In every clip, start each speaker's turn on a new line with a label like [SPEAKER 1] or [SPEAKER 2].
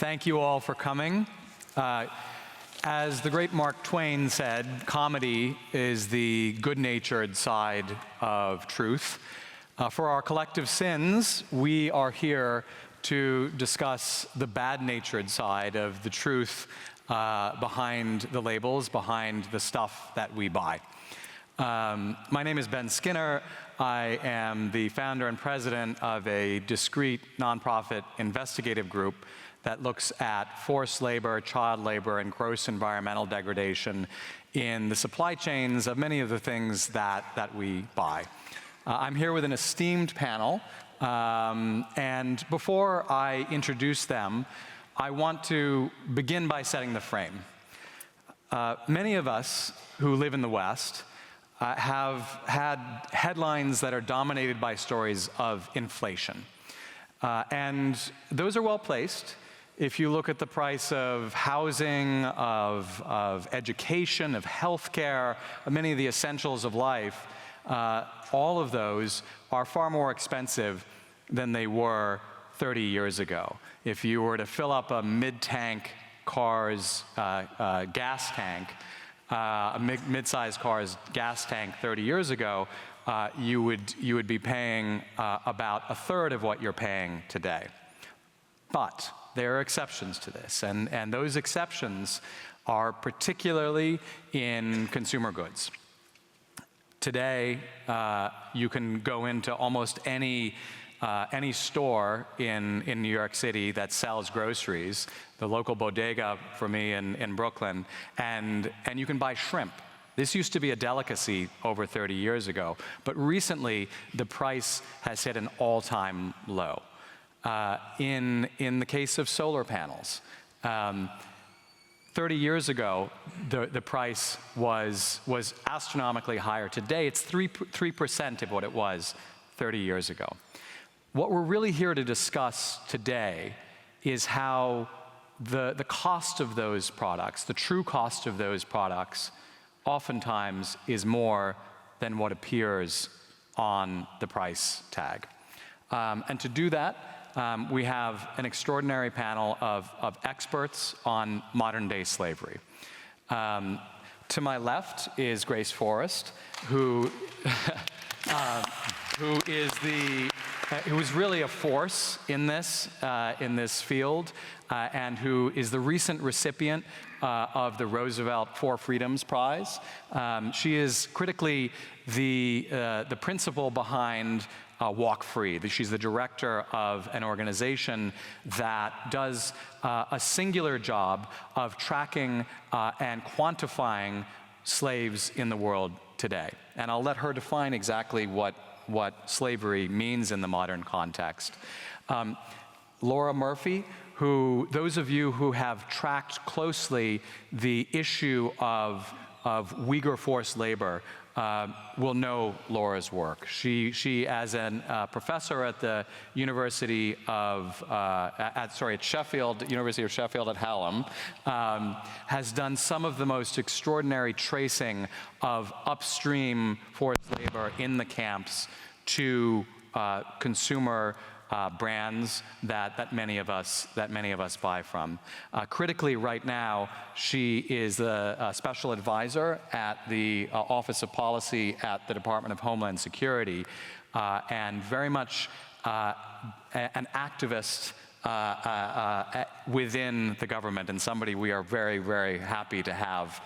[SPEAKER 1] Thank you all for coming. As the great Mark Twain said, comedy is the good-natured side of truth. For our collective sins, we are here to discuss the bad-natured side of the truth behind the labels, behind the stuff that we buy. My name is Ben Skinner. I am the founder and president of a discrete nonprofit investigative group that looks at forced labor, child labor, and gross environmental degradation in the supply chains of many of the things that we buy. I'm here with an esteemed panel, and before I introduce them, I want to begin by setting the frame. Many of us who live in the West have had headlines that are dominated by stories of inflation. And those are well placed. If you look at the price of housing, of education, of healthcare, of many of the essentials of life, all of those are far more expensive than they were 30 years ago. If you were to fill up a mid-tank car's gas tank, a mid-sized car's gas tank 30 years ago, you would be paying about a third of what you're paying today. But there are exceptions to this, and those exceptions are particularly in consumer goods. Today, you can go into almost any store in New York City that sells groceries, the local bodega for me in Brooklyn, and you can buy shrimp. This used to be a delicacy over 30 years ago, but recently the price has hit an all-time low. In the case of solar panels, 30 years ago, the price was astronomically higher. Today, it's 3% of what it was 30 years ago. What we're really here to discuss today is how the cost of those products, the true cost of those products, oftentimes is more than what appears on the price tag. And to do that, we have an extraordinary panel of experts on modern-day slavery. To my left is Grace Forrest, who is really a force in this field, and who is the recent recipient of the Roosevelt Four Freedoms Prize. She is critically the principal behind Walk Free. She's the director of an organization that does a singular job of tracking and quantifying slaves in the world today. And I'll let her define exactly what slavery means in the modern context. Laura Murphy, who those of you who have tracked closely the issue of Uyghur forced labor will know Laura's work. She as a professor at the University of, at Sheffield, University of Sheffield at Hallam, has done some of the most extraordinary tracing of upstream forced labor in the camps to consumer brands that many of us buy from. Critically, right now, she is a special advisor at the Office of Policy at the Department of Homeland Security, and very much an activist within the government, and somebody we are very, very happy to have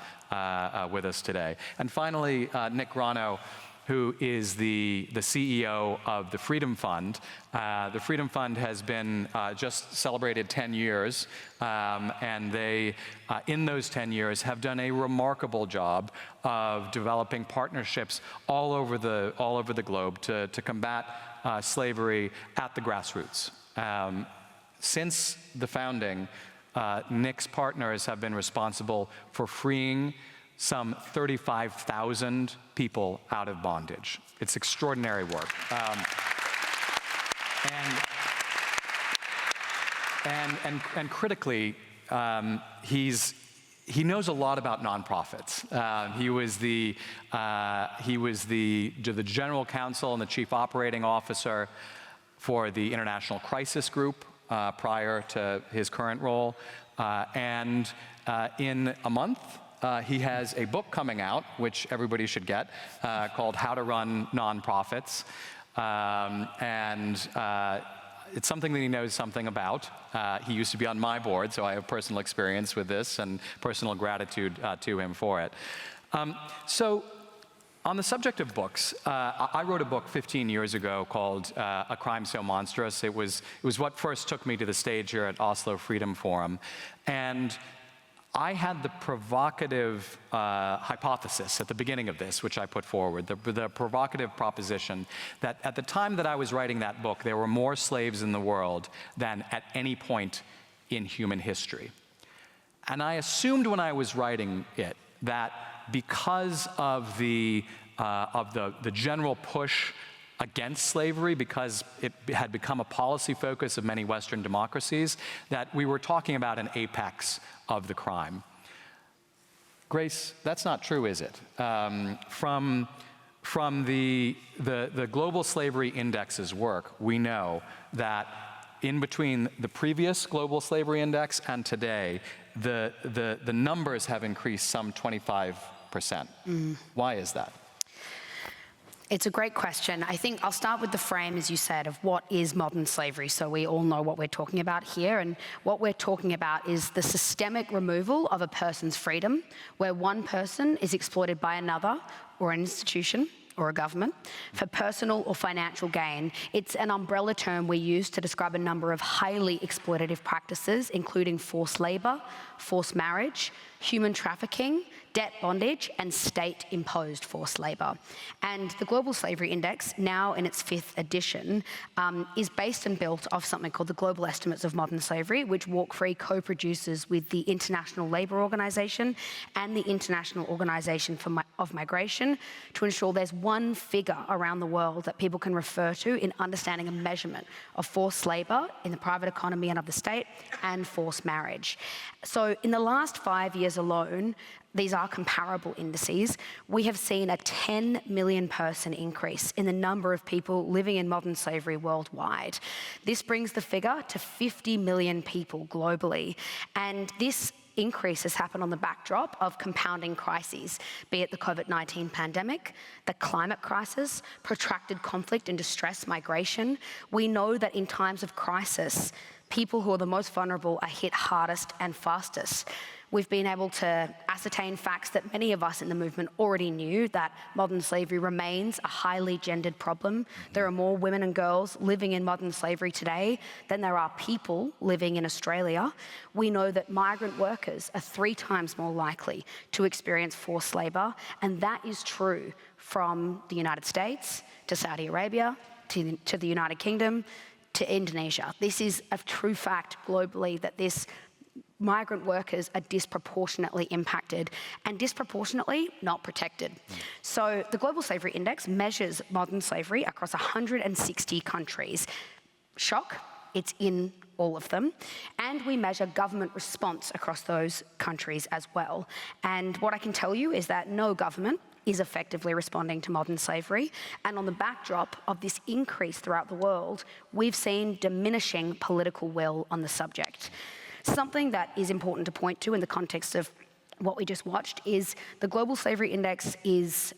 [SPEAKER 1] with us today. And finally, Nick Grono, who is the CEO of the Freedom Fund. The Freedom Fund has been just celebrated 10 years, and they, in those 10 years, have done a remarkable job of developing partnerships all over the globe to combat slavery at the grassroots. Since the founding, Nick's partners have been responsible for freeing some 35,000 people out of bondage. It's extraordinary work. And critically, he knows a lot about nonprofits. He was the general counsel and the chief operating officer for the International Crisis Group, prior to his current role. And in a month, he has a book coming out, which everybody should get, called How to Run Nonprofits. It's something that he knows something about. He used to be on my board, so I have personal experience with this and personal gratitude to him for it. So on the subject of books, I wrote a book 15 years ago called A Crime So Monstrous. It was what first took me to the stage here at Oslo Freedom Forum. And I had the provocative hypothesis at the beginning of this, which I put forward, the provocative proposition that at the time that I was writing that book, there were more slaves in the world than at any point in human history. And I assumed when I was writing it that because of the general push against slavery, because it had become a policy focus of many Western democracies, that we were talking about an apex of the crime. Grace, that's not true, is it? From the Global Slavery Index's work, we know that in between the previous Global Slavery Index and today, the numbers have increased some 25%. Why is that?
[SPEAKER 2] It's a great question. I think I'll start with the frame, as you said, of what is modern slavery, so we all know what we're talking about here. And what we're talking about is the systemic removal of a person's freedom, where one person is exploited by another or an institution or a government for personal or financial gain. It's an umbrella term we use to describe a number of highly exploitative practices, including forced labor, forced marriage, human trafficking, debt bondage, and state-imposed forced labor. And the Global Slavery Index, now in its 5th edition, is based and built off something called the Global Estimates of Modern Slavery, which Walk Free co-produces with the International Labour Organization and the International Organization of Migration to ensure there's one figure around the world that people can refer to in understanding a measurement of forced labor in the private economy and of the state and forced marriage. So in the last 5 years alone, these are comparable indices, we have seen a 10 million person increase in the number of people living in modern slavery worldwide. This brings the figure to 50 million people globally. And this increase has happened on the backdrop of compounding crises, be it the COVID-19 pandemic, the climate crisis, protracted conflict and distress migration. We know that in times of crisis, people who are the most vulnerable are hit hardest and fastest. We've been able to ascertain facts that many of us in the movement already knew, that modern slavery remains a highly gendered problem. There are more women and girls living in modern slavery today than there are people living in Australia. We know that migrant workers are 3 times more likely to experience forced labor, and that is true from the United States to Saudi Arabia to the United Kingdom to Indonesia. This is a true fact globally, that this migrant workers are disproportionately impacted and disproportionately not protected. So the Global Slavery Index measures modern slavery across 160 countries. Shock, it's in all of them. And we measure government response across those countries as well. And what I can tell you is that no government is effectively responding to modern slavery. And on the backdrop of this increase throughout the world, we've seen diminishing political will on the subject. Something that is important to point to in the context of what we just watched is the Global Slavery Index is,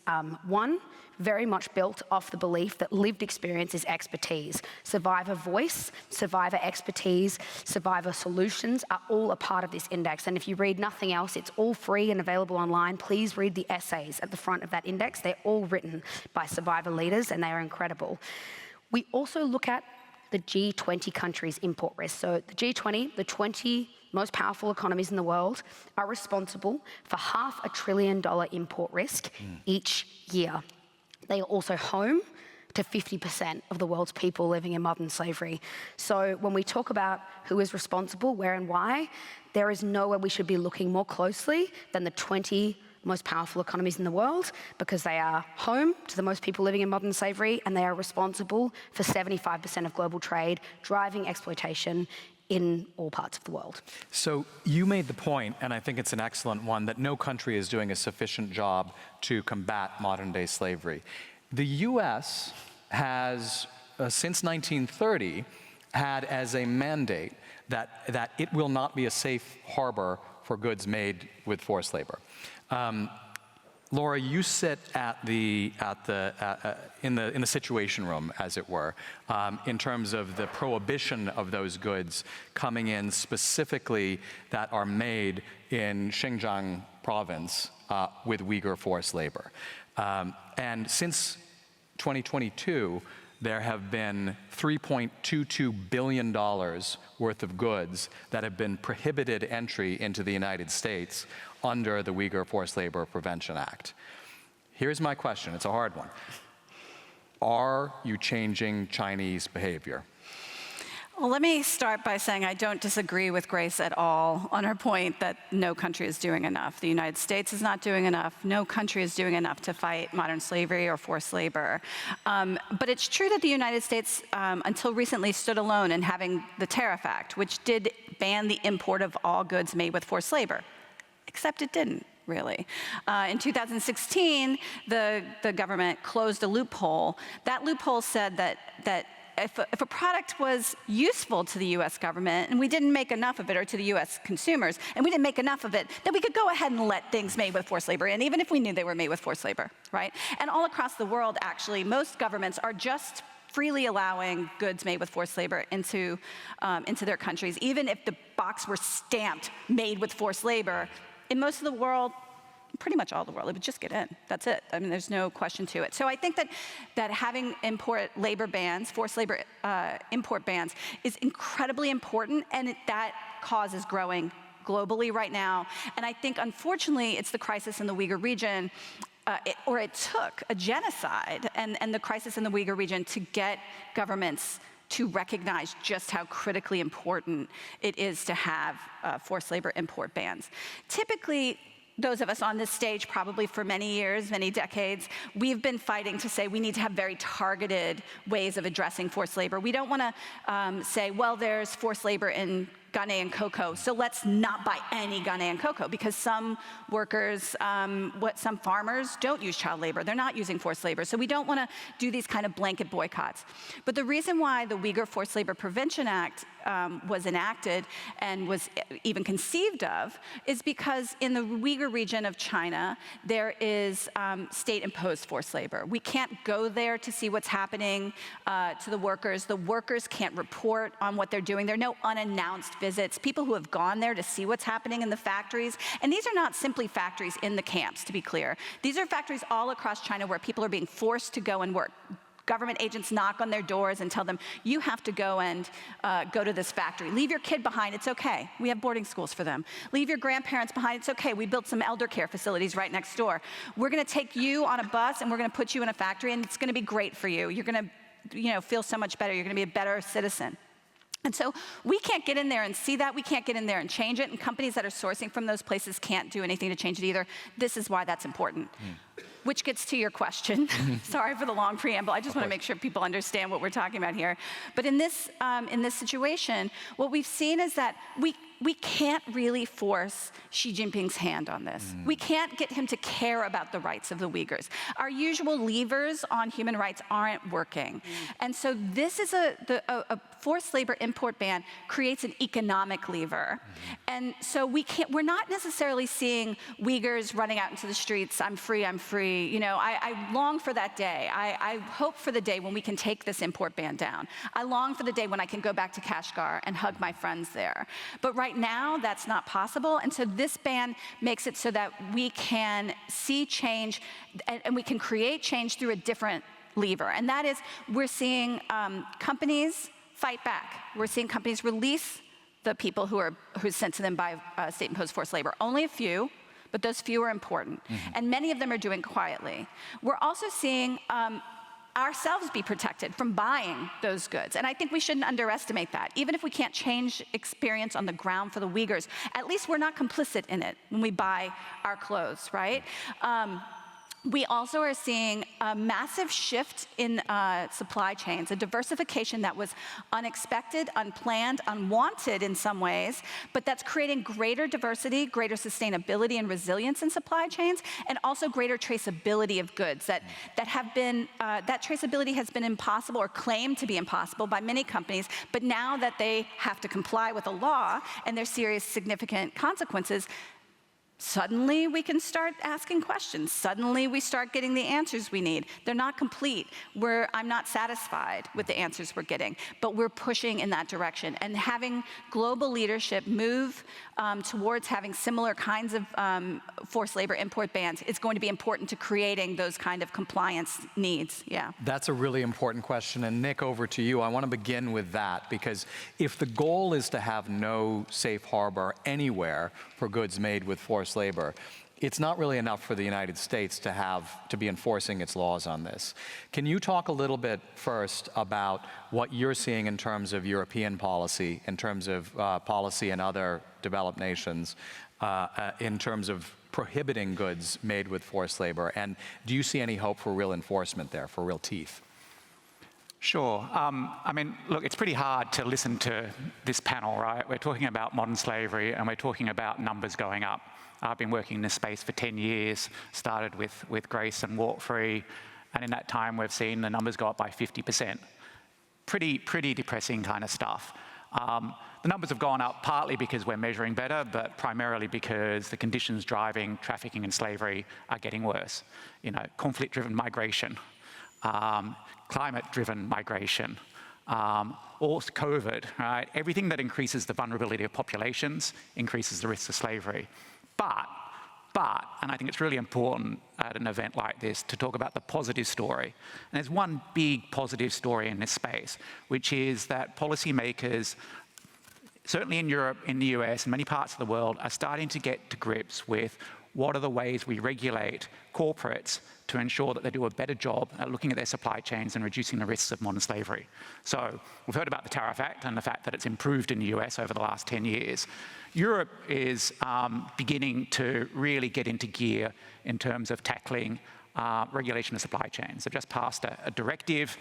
[SPEAKER 2] one, very much built off the belief that lived experience is expertise. Survivor voice, survivor expertise, survivor solutions are all a part of this index. And if you read nothing else, it's all free and available online. Please read the essays at the front of that index. They're all written by survivor leaders and they are incredible. We also look at the G20 countries' import risk. So the G20, the 20 most powerful economies in the world, are responsible for $500 billion import risk each year. They are also home to 50% of the world's people living in modern slavery. So when we talk about who is responsible, where and why, there is nowhere we should be looking more closely than the 20 most powerful economies in the world, because they are home to the most people living in modern slavery and they are responsible for 75% of global trade, driving exploitation in all parts of the world.
[SPEAKER 1] So you made the point, and I think it's an excellent one, that no country is doing a sufficient job to combat modern-day slavery. The US has, since 1930, had as a mandate that it will not be a safe harbor for goods made with forced labor. Laura, you sit in the situation room, as it were, in terms of the prohibition of those goods coming in specifically that are made in Xinjiang province with Uyghur forced labor. And since 2022, there have been $3.22 billion worth of goods that have been prohibited entry into the United States under the Uyghur Forced Labor Prevention Act. Here's my question, it's a hard one. Are you changing Chinese behavior?
[SPEAKER 3] Well, let me start by saying I don't disagree with Grace at all on her point that no country is doing enough. The United States is not doing enough. No country is doing enough to fight modern slavery or forced labor. But it's true that the United States, until recently, stood alone in having the Tariff Act, which did ban the import of all goods made with forced labor, except it didn't. Really. In 2016, the government closed a loophole. That loophole said that if a product was useful to the US government and we didn't make enough of it, or to the US consumers, and we didn't make enough of it, then we could go ahead and let things made with forced labor in, even if we knew they were made with forced labor, right? And all across the world, actually, most governments are just freely allowing goods made with forced labor into their countries, even if the box were stamped made with forced labor. In most of the world, pretty much all the world, it would just get in. That's it. I mean, there's no question to it. So I think that having import labor bans, forced labor import bans, is incredibly important, and that cause is growing globally right now. And I think, unfortunately, it's the crisis in the Uyghur region, it took a genocide and the crisis in the Uyghur region to get governments to recognize just how critically important it is to have forced labor import bans. Typically, those of us on this stage, probably for many years, many decades, we've been fighting to say we need to have very targeted ways of addressing forced labor. We don't want to say, well, there's forced labor in Ghanaian cocoa, so let's not buy any Ghanaian cocoa, because some workers, some farmers don't use child labor. They're not using forced labor. So we don't want to do these kind of blanket boycotts. But the reason why the Uyghur Forced Labor Prevention Act was enacted and was even conceived of is because in the Uyghur region of China, there is state-imposed forced labor. We can't go there to see what's happening to the workers. The workers can't report on what they're doing. There are no unannounced visits, people who have gone there to see what's happening in the factories. And these are not simply factories in the camps, to be clear. These are factories all across China where people are being forced to go and work. Government agents knock on their doors and tell them, you have to go and go to this factory. Leave your kid behind, it's okay. We have boarding schools for them. Leave your grandparents behind, it's okay. We built some elder care facilities right next door. We're gonna take you on a bus and we're gonna put you in a factory and it's gonna be great for you. You're gonna feel so much better. You're gonna be a better citizen. And so we can't get in there and see that. We can't get in there and change it. And companies that are sourcing from those places can't do anything to change it either. This is why that's important. Which gets to your question. Sorry for the long preamble. I just want to make sure people understand what we're talking about here. But in this situation, what we've seen is that we can't really force Xi Jinping's hand on this. We can't get him to care about the rights of the Uyghurs. Our usual levers on human rights aren't working. And so this is a forced labor import ban creates an economic lever. And so we're not necessarily seeing Uyghurs running out into the streets, I'm free, I'm free. I long for that day. I hope for the day when we can take this import ban down. I long for the day when I can go back to Kashgar and hug my friends there. But right now, that's not possible. And so this ban makes it so that we can see change and we can create change through a different lever. And that is, we're seeing companies fight back. We're seeing companies release the people who's sent to them by state-imposed forced labor. Only a few, but those few are important. And many of them are doing quietly. We're also seeing ourselves be protected from buying those goods. And I think we shouldn't underestimate that. Even if we can't change experience on the ground for the Uyghurs, at least we're not complicit in it when we buy our clothes, right? We also are seeing a massive shift in supply chains, a diversification that was unexpected, unplanned, unwanted in some ways, but that's creating greater diversity, greater sustainability and resilience in supply chains, and also greater traceability of goods that have been, that traceability has been impossible or claimed to be impossible by many companies, but now that they have to comply with a law and there's serious significant consequences, suddenly we can start asking questions. Suddenly we start getting the answers we need. They're not complete. I'm not satisfied with the answers we're getting, but we're pushing in that direction. And having global leadership move towards having similar kinds of forced labor import bans is going to be important to creating those kind of compliance needs. Yeah.
[SPEAKER 1] That's a really important question. And Nick, over to you. I want to begin with that, because if the goal is to have no safe harbor anywhere for goods made with forced labor, it's not really enough for the United States to be enforcing its laws on this. Can you talk a little bit first about what you're seeing in terms of European policy, in terms of policy in other developed nations, in terms of prohibiting goods made with forced labor? And do you see any hope for real enforcement there, for real teeth?
[SPEAKER 4] Sure. I mean, look, it's pretty hard to listen to this panel, right? We're talking about modern slavery and we're talking about numbers going up. I've been working in this space for 10 years, started with Grace and Walk Free, and in that time we've seen the numbers go up by 50%. Pretty depressing kind of stuff. The numbers have gone up partly because we're measuring better, but primarily because the conditions driving trafficking and slavery are getting worse. You know, conflict-driven migration, climate-driven migration, also COVID, right? Everything that increases the vulnerability of populations increases the risk of slavery. But, and I think it's really important at an event like this to talk about the positive story. And there's one big positive story in this space, which is that policymakers, certainly in Europe, in the US, and many parts of the world, are starting to get to grips with what are the ways we regulate corporates to ensure that they do a better job at looking at their supply chains and reducing the risks of modern slavery. So we've heard about the Tariff Act and the fact that it's improved in the US over the last 10 years. Europe is beginning to really get into gear in terms of tackling regulation of supply chains. They've just passed a directive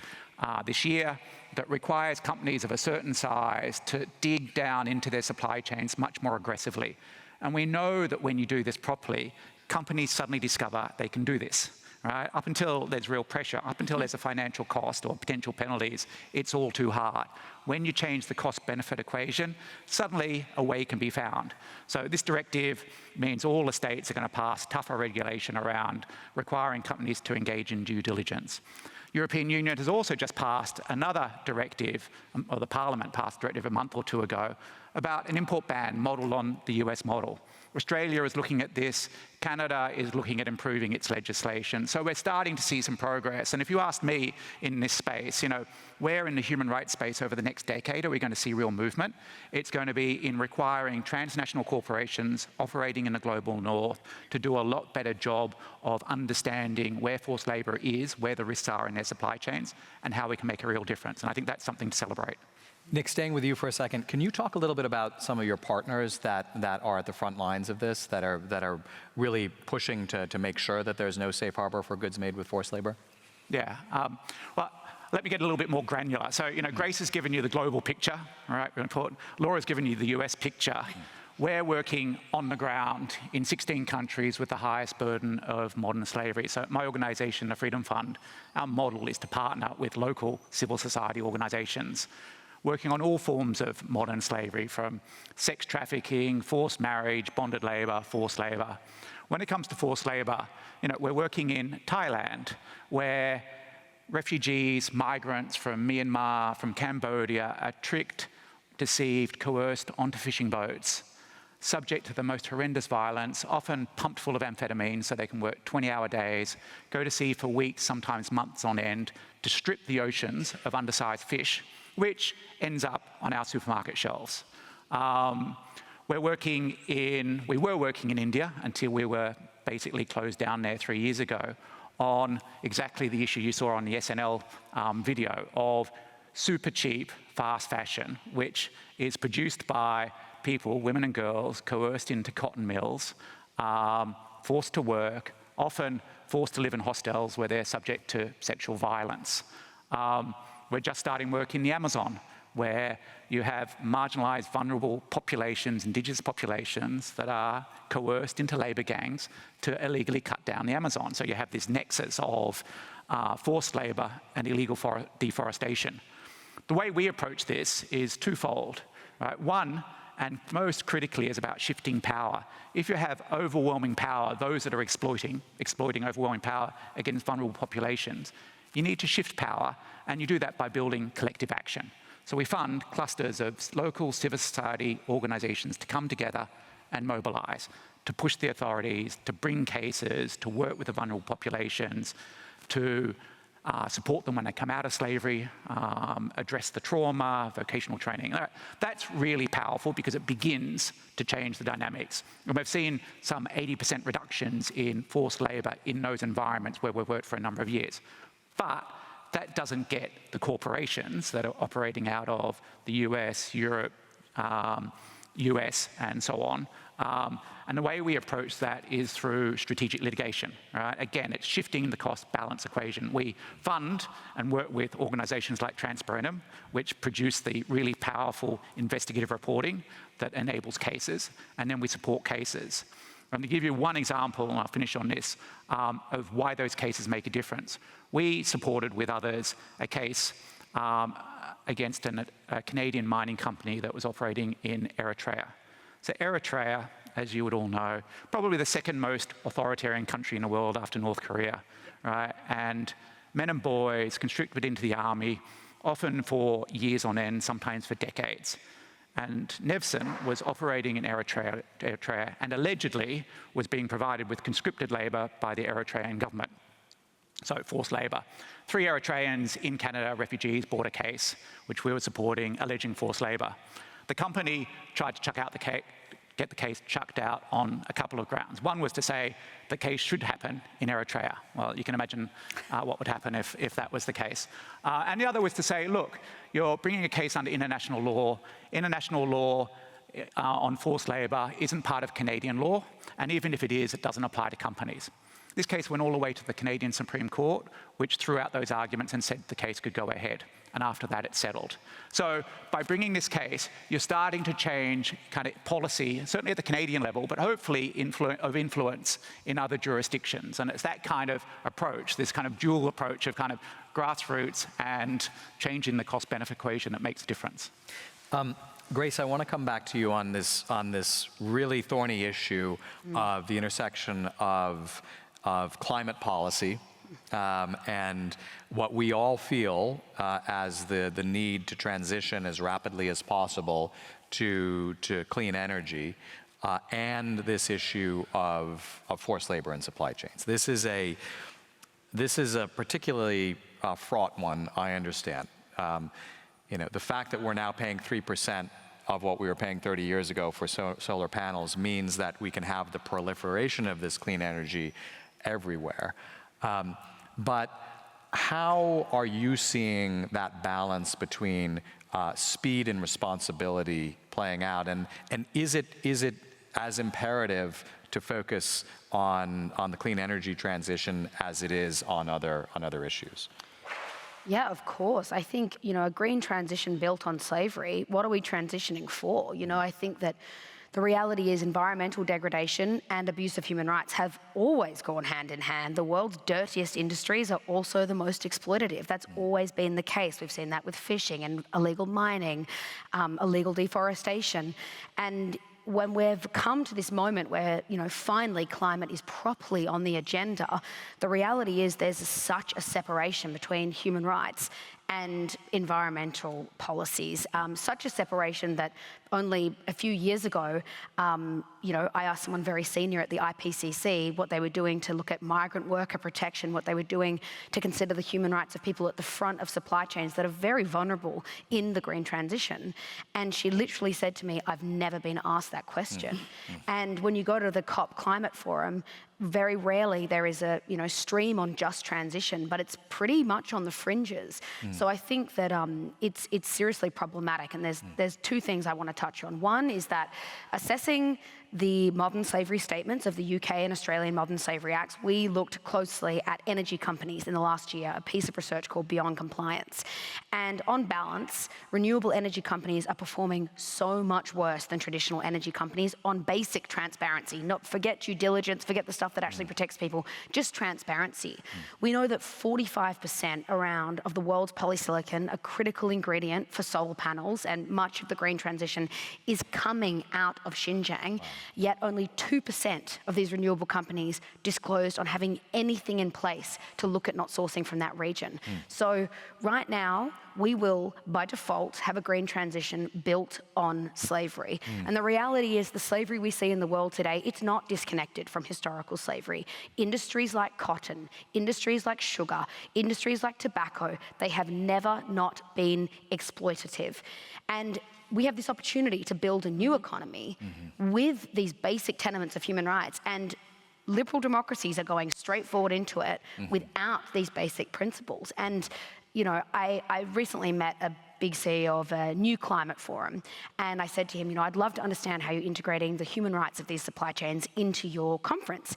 [SPEAKER 4] this year that requires companies of a certain size to dig down into their supply chains much more aggressively. And we know that when you do this properly, companies suddenly discover they can do this, right? Up until there's real pressure, up until there's a financial cost or potential penalties, it's all too hard. When you change the cost-benefit equation, suddenly a way can be found. So this directive means all the states are going to pass tougher regulation around requiring companies to engage in due diligence. European Union has also just passed another directive, or the Parliament passed a directive a month or two ago, about an import ban modelled on the US model. Australia is looking at this. Canada is looking at improving its legislation. So we're starting to see some progress. And if you ask me in this space, you know, where in the human rights space over the next decade are we going to see real movement? It's going to be in requiring transnational corporations operating in the global north to do a lot better job of understanding where forced labour is, where the risks are in their supply chains, and how we can make a real difference. And I think that's something to celebrate.
[SPEAKER 1] Nick, staying with you for a second, can you talk a little bit about some of your partners that are at the front lines of this, that are really pushing to make sure that there's no safe harbor for goods made with forced labor?
[SPEAKER 4] Yeah. Well, let me get a little bit more granular. So, you know, Grace has given you the global picture, all right? Laura's given you the US picture. We're working on the ground in 16 countries with the highest burden of modern slavery. So my organization, the Freedom Fund, our model is to partner with local civil society organizations working on all forms of modern slavery, from sex trafficking, forced marriage, bonded labor, forced labor. When it comes to forced labor, you know, we're working in Thailand, where refugees, migrants from Myanmar, from Cambodia are tricked, deceived, coerced onto fishing boats, subject to the most horrendous violence, often pumped full of amphetamine so they can work 20-hour days, go to sea for weeks, sometimes months on end, to strip the oceans of undersized fish, which ends up on our supermarket shelves. We were working in India until we were basically closed down there 3 years ago on exactly the issue you saw on the SNL video of super cheap fast fashion, which is produced by people, women and girls, coerced into cotton mills, forced to work, often forced to live in hostels where they're subject to sexual violence. We're just starting work in the Amazon, where you have marginalized, vulnerable populations, indigenous populations, that are coerced into labor gangs to illegally cut down the Amazon. So you have this nexus of forced labor and illegal deforestation. The way we approach this is twofold. Right? One, and most critically, is about shifting power. If you have overwhelming power, those that are exploiting overwhelming power against vulnerable populations, you need to shift power, and you do that by building collective action. So we fund clusters of local civil society organizations to come together and mobilize, to push the authorities, to bring cases, to work with the vulnerable populations, to support them when they come out of slavery, address the trauma, vocational training. That's really powerful because it begins to change the dynamics. And we've seen some 80% reductions in forced labor in those environments where we've worked for a number of years. But that doesn't get the corporations that are operating out of the US, Europe, US, and so on. And the way we approach that is through strategic litigation. Right? Again, it's shifting the cost balance equation. We fund and work with organizations like Transparentem, which produce the really powerful investigative reporting that enables cases, and then we support cases. I'm going to give you one example, and I'll finish on this, of why those cases make a difference. We supported with others a case against a Canadian mining company that was operating in Eritrea. So Eritrea, as you would all know, probably the second most authoritarian country in the world after North Korea, right? And men and boys conscripted into the army, often for years on end, sometimes for decades. And Nevson was operating in Eritrea and allegedly was being provided with conscripted labor by the Eritrean government. So forced labor. 3 Eritreans in Canada, refugees, brought a case, which we were supporting, alleging forced labor. The company tried to get the case chucked out on a couple of grounds. One was to say the case should happen in Eritrea. Well, you can imagine what would happen if that was the case. And the other was to say, look, you're bringing a case under international law. International law on forced labor isn't part of Canadian law, and even if it is, it doesn't apply to companies. This case went all the way to the Canadian Supreme Court, which threw out those arguments and said the case could go ahead. And after that, it settled. So by bringing this case, you're starting to change kind of policy, certainly at the Canadian level, but hopefully of influence in other jurisdictions. And it's that kind of approach, this kind of dual approach of kind of grassroots and changing the cost-benefit equation that makes a difference.
[SPEAKER 1] Grace, I want to come back to you on this really thorny issue of the intersection of climate policy and what we all feel as the need to transition as rapidly as possible to clean energy, and this issue of forced labor and supply chains. This is a particularly fraught one, I understand. The fact that we're now paying 3% of what we were paying 30 years ago for solar panels means that we can have the proliferation of this clean energy everywhere. But how are you seeing that balance between speed and responsibility playing out? And is it as imperative to focus on the clean energy transition as it is on other issues?
[SPEAKER 2] Yeah, of course. I think, a green transition built on slavery, what are we transitioning for? I think that the reality is environmental degradation and abuse of human rights have always gone hand in hand. The world's dirtiest industries are also the most exploitative. That's always been the case. We've seen that with fishing and illegal mining, illegal deforestation. And when we've come to this moment where, finally climate is properly on the agenda, the reality is there's such a separation between human rights and environmental policies, such a separation that only a few years ago, I asked someone very senior at the IPCC what they were doing to look at migrant worker protection, what they were doing to consider the human rights of people at the front of supply chains that are very vulnerable in the green transition. And she literally said to me, I've never been asked that question. And when you go to the COP Climate Forum, very rarely there is a stream on just transition, but it's pretty much on the fringes. So I think that it's seriously problematic, and there's 2 things I want to touch on. One is that assessing the modern slavery statements of the UK and Australian modern slavery acts, we looked closely at energy companies in the last year, a piece of research called Beyond Compliance. And on balance, renewable energy companies are performing so much worse than traditional energy companies on basic transparency. Not forget due diligence, forget the stuff that actually protects people, just transparency. We know that 45% around of the world's polysilicon, a critical ingredient for solar panels and much of the green transition, is coming out of Xinjiang. Yet only 2% of these renewable companies disclosed on having anything in place to look at not sourcing from that region. So right now, we will, by default, have a green transition built on slavery. And the reality is the slavery we see in the world today, it's not disconnected from historical slavery. Industries like cotton, industries like sugar, industries like tobacco, they have never not been exploitative. And we have this opportunity to build a new economy with these basic tenements of human rights, and liberal democracies are going straight forward into it without these basic principles. And you know, I recently met a big CEO of a new climate forum, and I said to him, you know, I'd love to understand how you're integrating the human rights of these supply chains into your conference.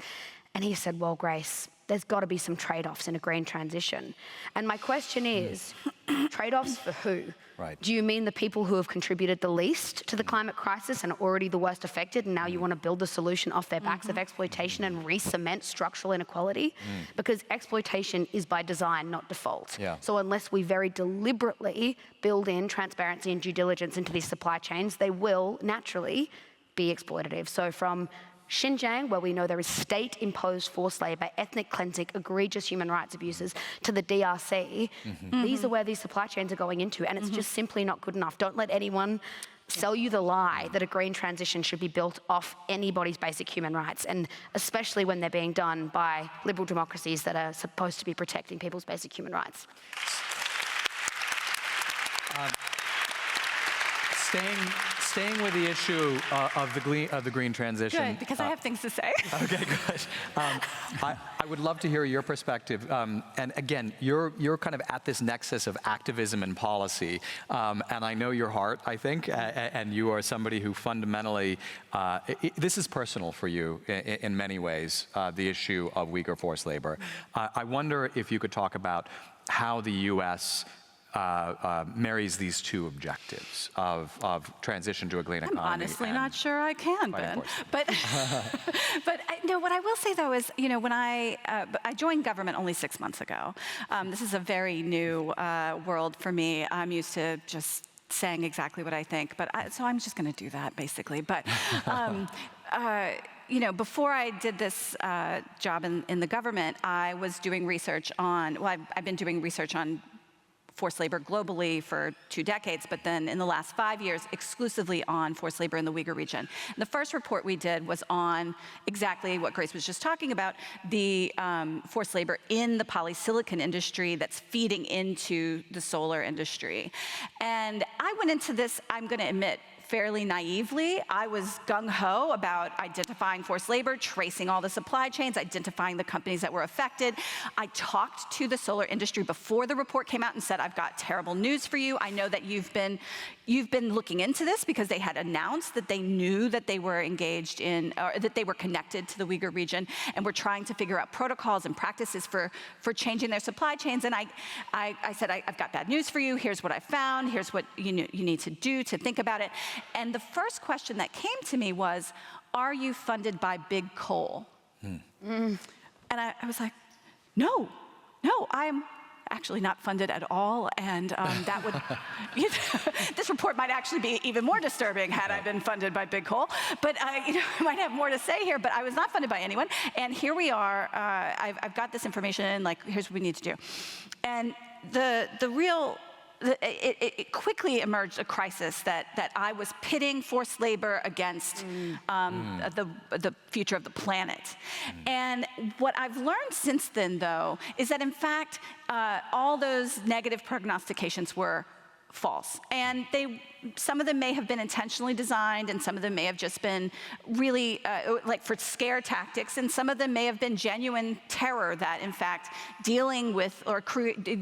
[SPEAKER 2] And he said, well, Grace, there's got to be some trade-offs in a green transition. And my question is, trade-offs for who?
[SPEAKER 5] Right.
[SPEAKER 2] Do you mean the people who have contributed the least to the climate crisis and are already the worst affected, and now you want to build the solution off their backs of exploitation and re-cement structural inequality? Because exploitation is by design, not default.
[SPEAKER 5] Yeah.
[SPEAKER 2] So unless we very deliberately build in transparency and due diligence into these supply chains, they will naturally be exploitative. So from Xinjiang, where we know there is state-imposed forced labor, ethnic cleansing, egregious human rights abuses, to the DRC, these are where these supply chains are going into, and it's just simply not good enough. Don't let anyone sell you the lie that a green transition should be built off anybody's basic human rights, and especially when they're being done by liberal democracies that are supposed to be protecting people's basic human rights.
[SPEAKER 1] Staying with the issue of the green transition.
[SPEAKER 3] Good, because I have things to say.
[SPEAKER 1] Okay, good. I would love to hear your perspective. And again, you're kind of at this nexus of activism and policy. And I know your heart, I think, and you are somebody who fundamentally, this is personal for you in many ways, the issue of Uyghur forced labor. I wonder if you could talk about how the U.S. marries these two objectives of transition to a clean economy.
[SPEAKER 3] I'm honestly not sure I can, Ben. But, no, what I will say though is, you know, when I joined government only 6 months ago. This is a very new world for me. I'm used to just saying exactly what I think, so I'm just going to do that basically. But. You know, before I did this job in the government, I was doing research on, well, I've been doing research on forced labor globally for 2 decades, but then in the last 5 years, exclusively on forced labor in the Uyghur region. And the first report we did was on exactly what Grace was just talking about, the forced labor in the polysilicon industry that's feeding into the solar industry. And I went into this, I'm going to admit, fairly naively. I was gung-ho about identifying forced labor, tracing all the supply chains, identifying the companies that were affected. I talked to the solar industry before the report came out and said, I've got terrible news for you. I know that you've been looking into this, because they had announced that they knew that they were engaged in, or that they were connected to the Uyghur region, and were trying to figure out protocols and practices for changing their supply chains. And I said, I've got bad news for you. Here's what I found. Here's what you need to do to think about it. And the first question that came to me was, are you funded by big coal? And I was like, no, I'm actually not funded at all, and that would, this report might actually be even more disturbing had I been funded by big coal, but I might have more to say here, but I was not funded by anyone, and here we are, I've got this information, like, here's what we need to do. And it quickly emerged a crisis that I was pitting forced labor against the future of the planet. And what I've learned since then, though, is that in fact, all those negative prognostications were false. And some of them may have been intentionally designed, and some of them may have just been really like for scare tactics, and some of them may have been genuine terror that in fact dealing with or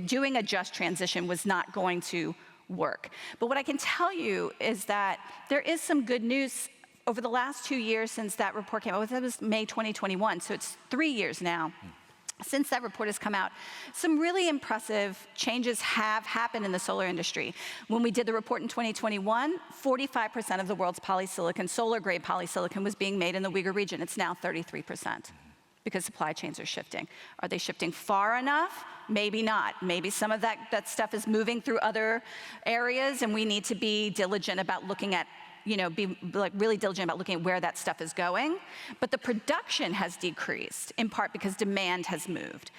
[SPEAKER 3] doing a just transition was not going to work. But what I can tell you is that there is some good news over the last 2 years since that report came out, that was May 2021, so it's 3 years now. Since that report has come out, some really impressive changes have happened in the solar industry. When we did the report in 2021, 45% of the world's polysilicon, solar-grade polysilicon, was being made in the Uyghur region. It's now 33%. Because supply chains are shifting. Are they shifting far enough? Maybe not. Maybe some of that stuff is moving through other areas, and we need to be diligent about looking at, be like really diligent about looking at where that stuff is going. But the production has decreased, in part because demand has moved.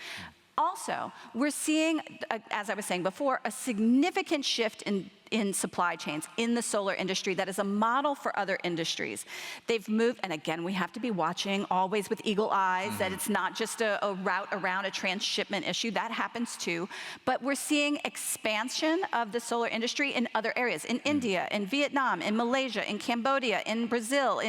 [SPEAKER 3] Also, we're seeing, as I was saying before, a significant shift in supply chains in the solar industry that is a model for other industries. They've moved, and again, we have to be watching always with eagle eyes that it's not just a route around a transshipment issue. That happens too. But we're seeing expansion of the solar industry in other areas, in India, in Vietnam, in Malaysia, in Cambodia, in Brazil.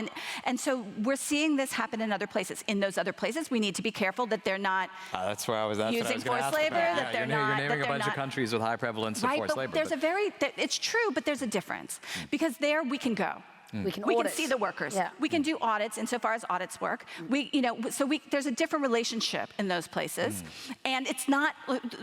[SPEAKER 3] And so we're seeing this happen in other places. In those other places, we need to be careful that they're not
[SPEAKER 1] that's where I was at.
[SPEAKER 3] using forced labor, that they're not.
[SPEAKER 1] You're naming a bunch of countries with high prevalence of forced labor.
[SPEAKER 3] There's it's true, but there's a difference. Because there we can go.
[SPEAKER 2] We can
[SPEAKER 3] see the workers.
[SPEAKER 2] Yeah.
[SPEAKER 3] We can do audits insofar as audits work. There's a different relationship in those places. And it's not,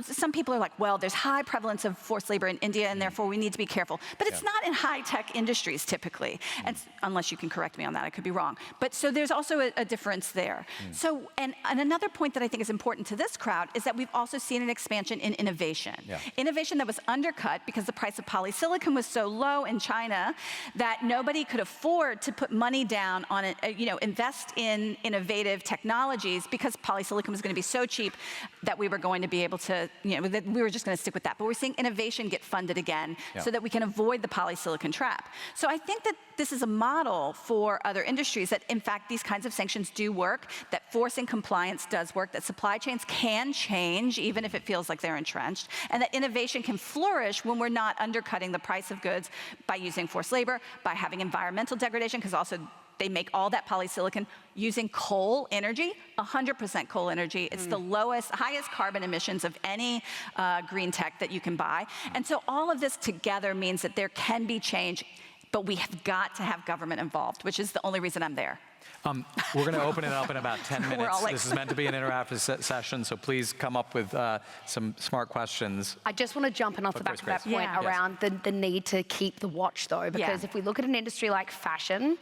[SPEAKER 3] some people are like, well, there's high prevalence of forced labor in India and therefore we need to be careful. But it's not in high-tech industries typically, and unless you can correct me on that, I could be wrong. But so there's also a difference there. So, and another point that I think is important to this crowd is that we've also seen an expansion in innovation. Innovation that was undercut because the price of polysilicon was so low in China that nobody could afford to put money down on it, invest in innovative technologies because polysilicon was going to be so cheap that we were going to be able to, that we were just going to stick with that. But we're seeing innovation get funded again so that we can avoid the polysilicon trap. So I think that this is a model for other industries that, in fact, these kinds of sanctions do work, that forcing compliance does work, that supply chains can change even if it feels like they're entrenched, and that innovation can flourish when we're not undercutting the price of goods by using forced labor, by having environmental degradation, because also they make all that polysilicon using coal energy, 100% coal energy. It's the highest carbon emissions of any green tech that you can buy. And so all of this together means that there can be change, but we have got to have government involved, which is the only reason I'm there.
[SPEAKER 1] We're going to open it up in about 10 minutes. This is meant to be an interactive session, so please come up with some smart questions.
[SPEAKER 2] I just want to jump in off the back of that point around the need to keep the watch, though, because if we look at an industry like fashion,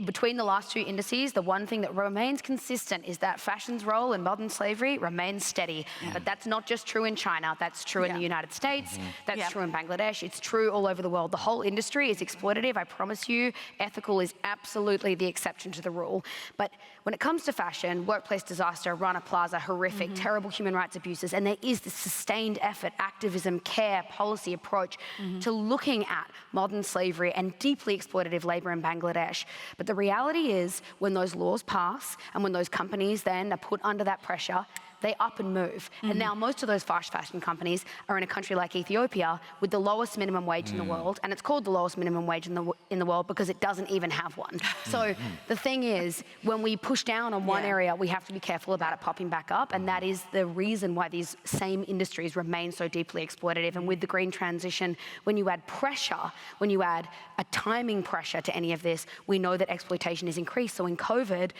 [SPEAKER 2] between the last two indices, the one thing that remains consistent is that fashion's role in modern slavery remains steady. But that's not just true in China. That's true in the United States. That's true in Bangladesh. It's true all over the world. The whole industry is exploitative. I promise you, ethical is absolutely the exception to the rule. But when it comes to fashion, workplace disaster, Rana Plaza, horrific, terrible human rights abuses, and there is this sustained effort, activism, care, policy approach to looking at modern slavery and deeply exploitative labor in Bangladesh. But the reality is, when those laws pass and when those companies then are put under that pressure, they up and move. And now most of those fast fashion companies are in a country like Ethiopia with the lowest minimum wage in the world, and it's called the lowest minimum wage in the world because it doesn't even have one. So the thing is, when we push down on one area, we have to be careful about it popping back up, and that is the reason why these same industries remain so deeply exploitative. And with the green transition, when you add pressure, when you add a timing pressure to any of this, we know that exploitation is increased. So in COVID,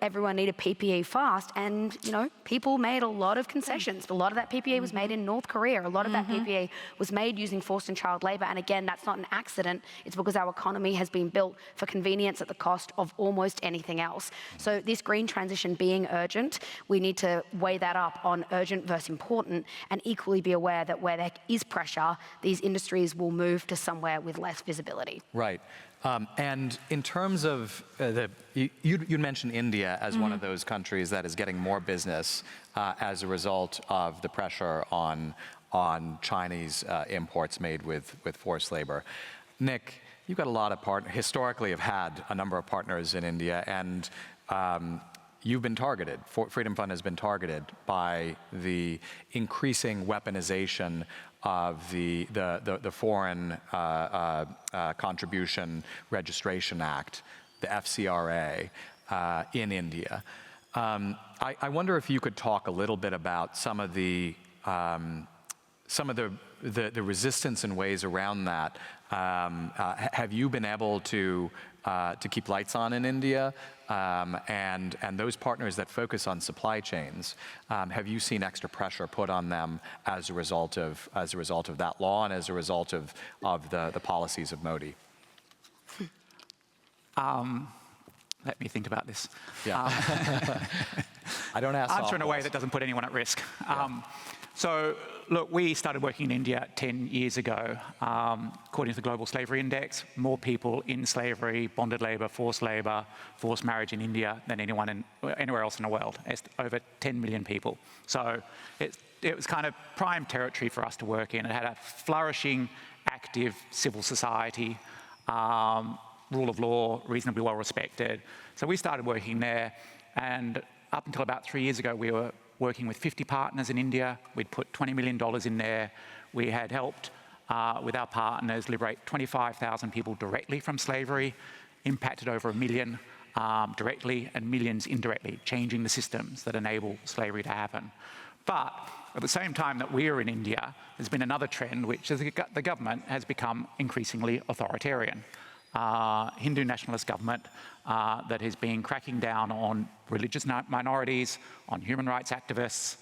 [SPEAKER 2] everyone needed PPE fast, and people made a lot of concessions. A lot of that PPE was made in North Korea. A lot of that PPE was made using forced and child labor. And again, that's not an accident. It's because our economy has been built for convenience at the cost of almost anything else. So this green transition being urgent, we need to weigh that up on urgent versus important, and equally be aware that where there is pressure, these industries will move to somewhere with less visibility.
[SPEAKER 1] Right. And in terms of you mentioned India as one of those countries that is getting more business as a result of the pressure on Chinese imports made with forced labor. Nick, you've got a lot of historically have had a number of partners in India, and you've been targeted. Freedom Fund has been targeted by the increasing weaponization of the Foreign Contribution Registration Act, the FCRA, in India. I wonder if you could talk a little bit about some of the some of the resistance and ways around that. Have you been able to keep lights on in India? And those partners that focus on supply chains, have you seen extra pressure put on them as a result of that law and as a result of the policies of Modi?
[SPEAKER 4] Let me think about this.
[SPEAKER 1] Yeah. I don't ask
[SPEAKER 4] Answer in a way
[SPEAKER 1] softballs.
[SPEAKER 4] that doesn't put anyone at risk.
[SPEAKER 1] Yeah.
[SPEAKER 4] So, look, we started working in India 10 years ago. According to the Global Slavery Index, more people in slavery, bonded labor, forced marriage in India than anywhere else in the world. It's over 10 million people. So it was kind of prime territory for us to work in. It had a flourishing, active civil society, rule of law, reasonably well respected. So we started working there, and up until about 3 years ago, we were working with 50 partners in India. We'd put $20 million in there. We had helped, with our partners, liberate 25,000 people directly from slavery, impacted over 1 million directly and millions indirectly, changing the systems that enable slavery to happen. But at the same time that we are in India, there's been another trend, which is the government has become increasingly authoritarian. Hindu nationalist government that has been cracking down on religious minorities, on human rights activists.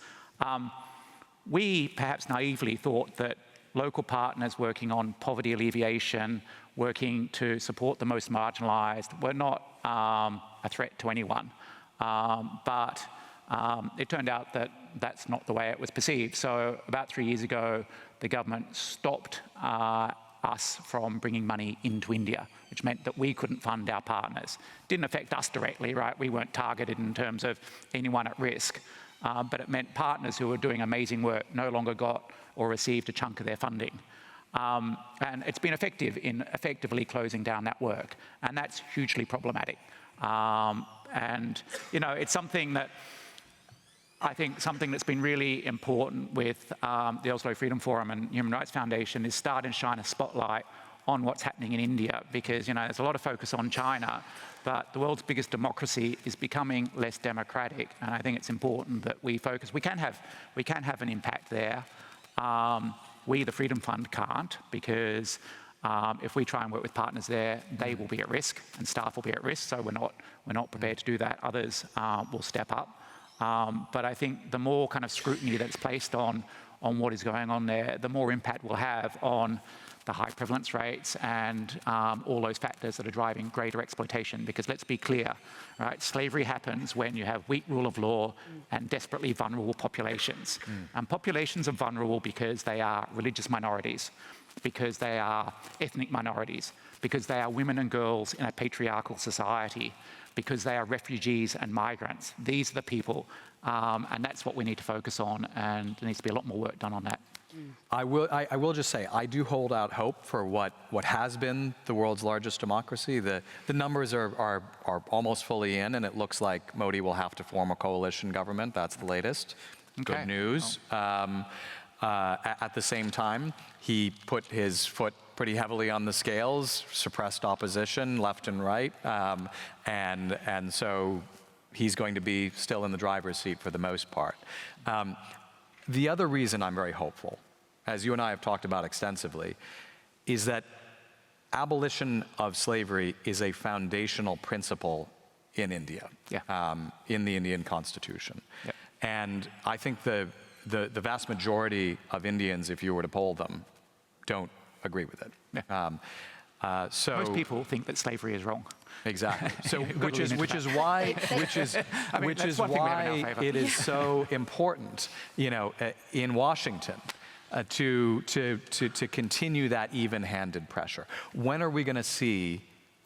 [SPEAKER 4] We perhaps naively thought that local partners working on poverty alleviation, working to support the most marginalized, were not a threat to anyone. But it turned out that that's not the way it was perceived. So about 3 years ago, the government stopped us from bringing money into India, which meant that we couldn't fund our partners. Didn't affect us directly, right? We weren't targeted in terms of anyone at risk, but it meant partners who were doing amazing work no longer got or received a chunk of their funding. And it's been effective in effectively closing down that work, and that's hugely problematic. And, you know, it's something that I think something that's been really important with the Oslo Freedom Forum and Human Rights Foundation is start and shine a spotlight on what's happening in India, because, you know, there's a lot of focus on China, but the world's biggest democracy is becoming less democratic, and I think it's important that we focus. We can have an impact there. We, the Freedom Fund, can't, because if we try and work with partners there, they will be at risk and staff will be at risk. So we're not prepared to do that. Others will step up. But I think the more kind of scrutiny that's placed on what is going on there, the more impact we'll have on the high prevalence rates and all those factors that are driving greater exploitation. Because let's be clear, right? Slavery happens when you have weak rule of law and desperately vulnerable populations. And populations are vulnerable because they are religious minorities, because they are ethnic minorities, because they are women and girls in a patriarchal society, because they are refugees and migrants. These are the people, and that's what we need to focus on, and there needs to be a lot more work done on that.
[SPEAKER 1] I will just say, I do hold out hope for what has been the world's largest democracy. The numbers are almost fully in, and it looks like Modi will have to form a coalition government. That's the latest.
[SPEAKER 4] Okay.
[SPEAKER 1] Good news. At the same time, he put his foot pretty heavily on the scales, suppressed opposition left and right, and so he's going to be still in the driver's seat for the most part. The other reason I'm very hopeful, as you and I have talked about extensively, is that abolition of slavery is a foundational principle in India, in the Indian Constitution.
[SPEAKER 4] Yeah.
[SPEAKER 1] And I think the vast majority of Indians, if you were to poll them, don't agree with it.
[SPEAKER 4] Yeah.
[SPEAKER 1] So
[SPEAKER 4] most people think that slavery is wrong.
[SPEAKER 1] Exactly. So which is why it is so important, you know, in Washington, to continue that even-handed pressure. When are we going to see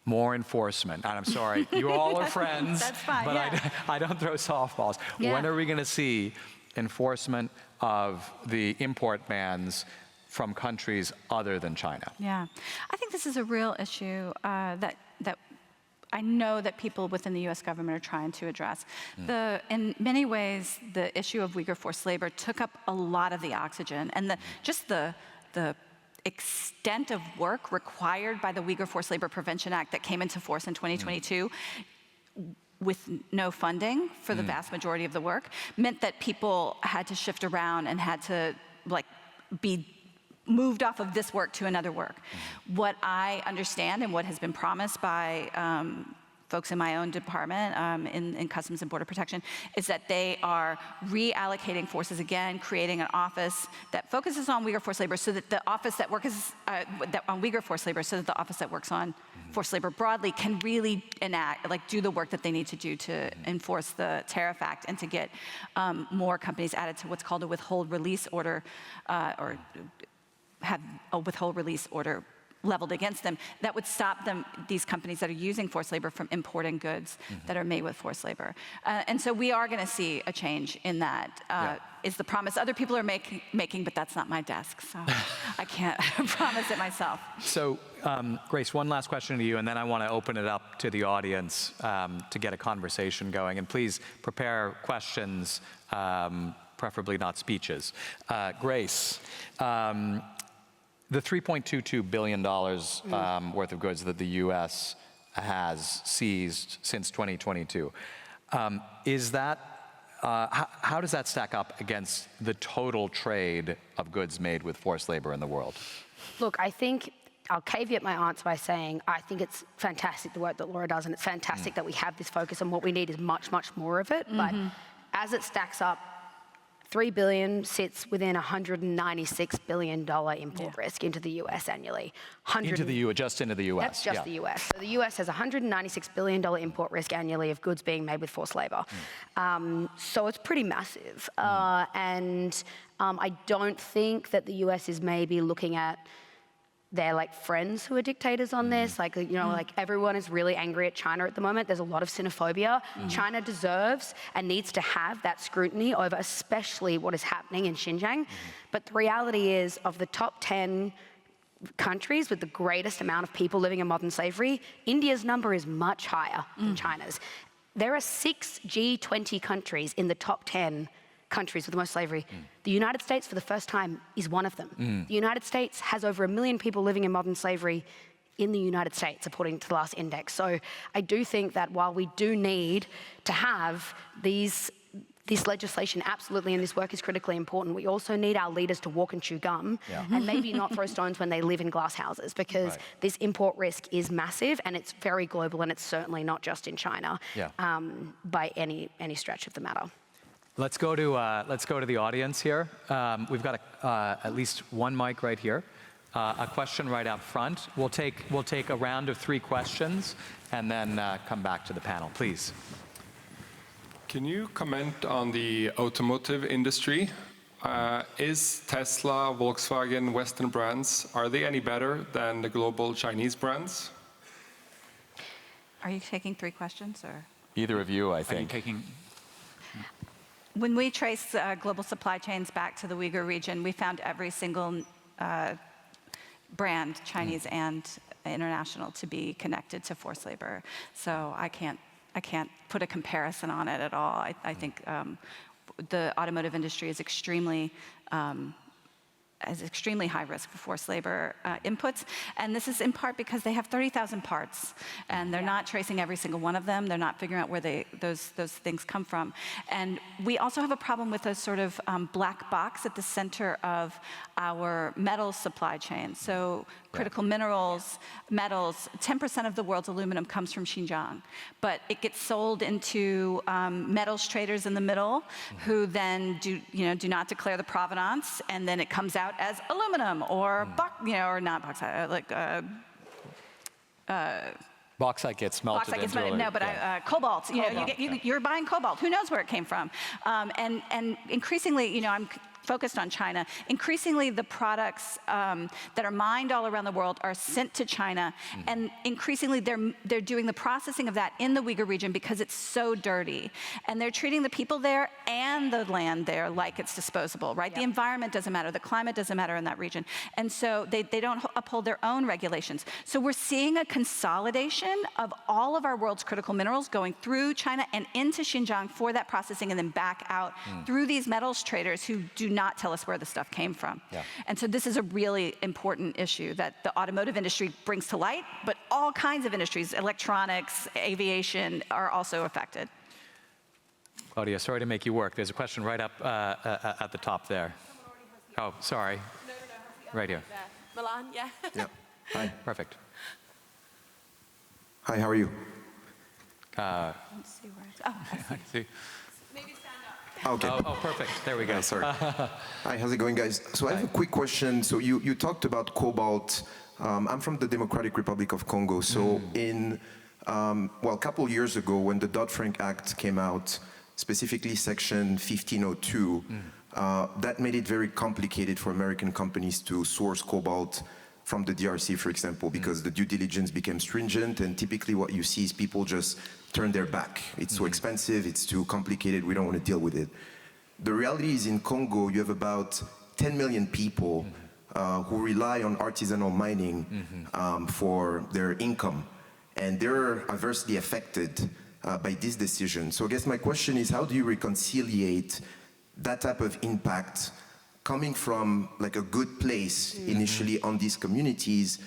[SPEAKER 1] more enforcement? And I'm sorry, you all are friends.
[SPEAKER 3] That's fine,
[SPEAKER 1] but
[SPEAKER 3] yeah.
[SPEAKER 1] I don't throw softballs.
[SPEAKER 2] Yeah.
[SPEAKER 1] When are we going to see enforcement of the import bans from countries other than China?
[SPEAKER 3] Yeah, I think this is a real issue that I know that people within the U.S. government are trying to address. In many ways, the issue of Uyghur forced labor took up a lot of the oxygen, and just the extent of work required by the Uyghur Forced Labor Prevention Act that came into force in 2022, with no funding for the vast majority of the work, meant that people had to shift around and had to be moved off of this work to another work. What I understand and what has been promised by folks in my own department in Customs and Border Protection is that they are reallocating forces again, creating an office that focuses on Uyghur forced labor, so that the office that works on Uyghur forced labor, so that the office that works on forced labor broadly can really do the work that they need to do to enforce the Tariff Act and to get more companies added to what's called a withhold release order, or have a withhold release order leveled against them that would stop them, these companies that are using forced labor, from importing goods that are made with forced labor. And so we are going to see a change in that, is the promise other people are making, but that's not my desk, so I can't promise it myself.
[SPEAKER 1] So, Grace, one last question to you, and then I want to open it up to the audience to get a conversation going. And please prepare questions, preferably not speeches. Grace, the $3.22 billion worth of goods that the U.S. has seized since 2022, is that, how does that stack up against the total trade of goods made with forced labor in the world?
[SPEAKER 2] Look, I think I'll caveat my answer by saying I think it's fantastic the work that Laura does, and it's fantastic that we have this focus, and what we need is much, much more of it. But as it stacks up, $3 billion sits within $196 billion import risk into the U.S. annually.
[SPEAKER 1] Just into the U.S.
[SPEAKER 2] That's just the U.S. So the U.S. has $196 billion import risk annually of goods being made with forced labor. So it's pretty massive. And I don't think that the U.S. is maybe looking at their friends who are dictators on this. Everyone is really angry at China at the moment. There's a lot of xenophobia. China deserves and needs to have that scrutiny over especially what is happening in Xinjiang. But the reality is, of the top 10 countries with the greatest amount of people living in modern slavery, India's number is much higher than China's. There are 6 G20 countries in the top 10 countries with the most slavery. The United States, for the first time, is one of them. The United States has over 1 million people living in modern slavery in the United States, according to the last index. So I do think that while we do need to have this legislation, absolutely, and this work is critically important, we also need our leaders to walk and chew gum and maybe not throw stones when they live in glass houses, because this import risk is massive and it's very global, and it's certainly not just in China by any stretch of the matter.
[SPEAKER 1] Let's go to the audience here. We've got at least one mic right here. A question right up front. We'll take a round of 3 questions and then come back to the panel, please.
[SPEAKER 5] Can you comment on the automotive industry? Is Tesla, Volkswagen, Western brands, are they any better than the global Chinese brands?
[SPEAKER 3] Are you taking 3 questions, or?
[SPEAKER 1] Either of you, I think.
[SPEAKER 3] When we trace global supply chains back to the Uyghur region, we found every single brand, Chinese and international, to be connected to forced labor. So I can't put a comparison on it at all. I think the automotive industry is extremely high risk for forced labor inputs. And this is in part because they have 30,000 parts, and they're not tracing every single one of them. They're not figuring out where those things come from. And we also have a problem with a sort of black box at the center of our metals supply chain. So critical minerals, metals, 10% of the world's aluminum comes from Xinjiang, but it gets sold into metals traders in the middle, who then do not declare the provenance, and then it comes out as aluminum or or not bauxite,
[SPEAKER 1] bauxite gets melted
[SPEAKER 3] cobalt. You're buying cobalt. Who knows where it came from? And increasingly, I'm focused on China. Increasingly, the products that are mined all around the world are sent to China, and increasingly they're doing the processing of that in the Uyghur region because it's so dirty, and they're treating the people there and the land there like it's disposable, right? The environment doesn't matter, the climate doesn't matter in that region, and so they don't uphold their own regulations. So we're seeing a consolidation of all of our world's critical minerals going through China and into Xinjiang for that processing, and then back out through these metals traders who do not tell us where the stuff came from. And so this is a really important issue that the automotive industry brings to light, but all kinds of industries, electronics, aviation, are also affected.
[SPEAKER 1] Claudia, sorry to make you work. There's a question right up at the top there. Oh, sorry. Right here.
[SPEAKER 6] Milan, yeah.
[SPEAKER 7] Yeah. Hi.
[SPEAKER 1] Perfect.
[SPEAKER 7] Hi, how are you?
[SPEAKER 3] Let's see where it's, oh, I see.
[SPEAKER 1] See?
[SPEAKER 6] Maybe stand up.
[SPEAKER 7] Okay.
[SPEAKER 1] Oh, perfect. There we go.
[SPEAKER 7] Sorry. Hi, how's it going, guys? So I have a quick question. So you talked about cobalt. I'm from the Democratic Republic of Congo. So in, well, a couple years ago, when the Dodd-Frank Act came out, specifically Section 1502, that made it very complicated for American companies to source cobalt from the DRC, for example, because the due diligence became stringent, and typically what you see is people just turn their back. It's too expensive, it's too complicated, we don't want to deal with it. The reality is in Congo, you have about 10 million people who rely on artisanal mining for their income, and they're adversely affected by this decision. So I guess my question is, how do you reconciliate that type of impact coming from like a good place initially on these communities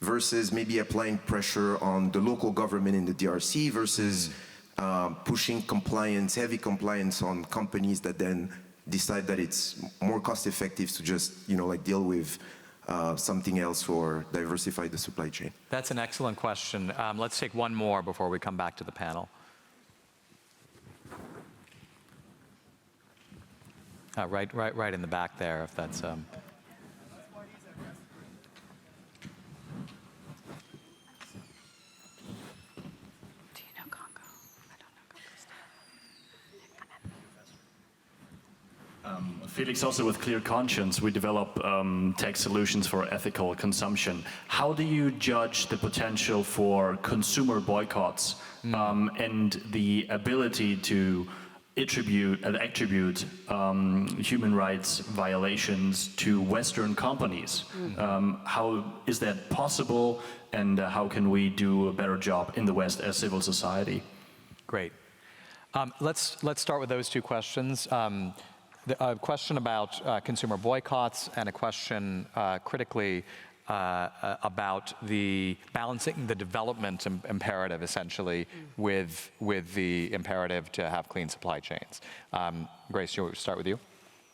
[SPEAKER 7] versus maybe applying pressure on the local government in the DRC versus pushing compliance, heavy compliance on companies that then decide that it's more cost effective to just, you know, like deal with something else or diversify the supply chain?
[SPEAKER 1] That's an excellent question. Let's take one more before we come back to the panel. Right in the back there, if that's.
[SPEAKER 3] Do you know Congo? I don't know Congo.
[SPEAKER 8] Felix, also with Clear Conscience, we develop tech solutions for ethical consumption. How do you judge the potential for consumer boycotts and the ability to attribute human rights violations to Western companies? How is that possible, and how can we do a better job in the West as civil society?
[SPEAKER 1] Great. Let's start with those two questions. A question about consumer boycotts and a question critically about the balancing the development imperative, essentially, with the imperative to have clean supply chains. Grace, we'll start with you.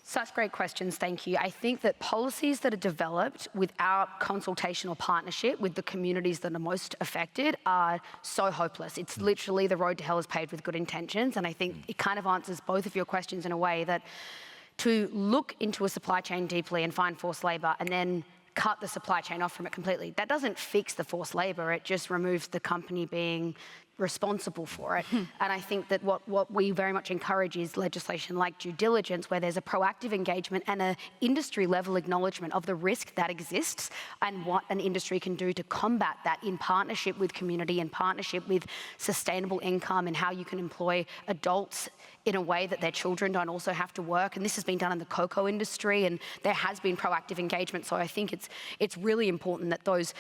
[SPEAKER 2] Such great questions, thank you. I think that policies that are developed without consultation or partnership with the communities that are most affected are so hopeless. It's literally the road to hell is paved with good intentions, and I think it kind of answers both of your questions in a way that to look into a supply chain deeply and find forced labor and then cut the supply chain off from it completely, that doesn't fix the forced labor, it just removes the company being responsible for it. And I think that what we very much encourage is legislation like due diligence, where there's a proactive engagement and an industry level acknowledgement of the risk that exists and what an industry can do to combat that in partnership with community, in partnership with sustainable income, and how you can employ adults in a way that their children don't also have to work. And this has been done in the cocoa industry, and there has been proactive engagement. So I think it's really important that those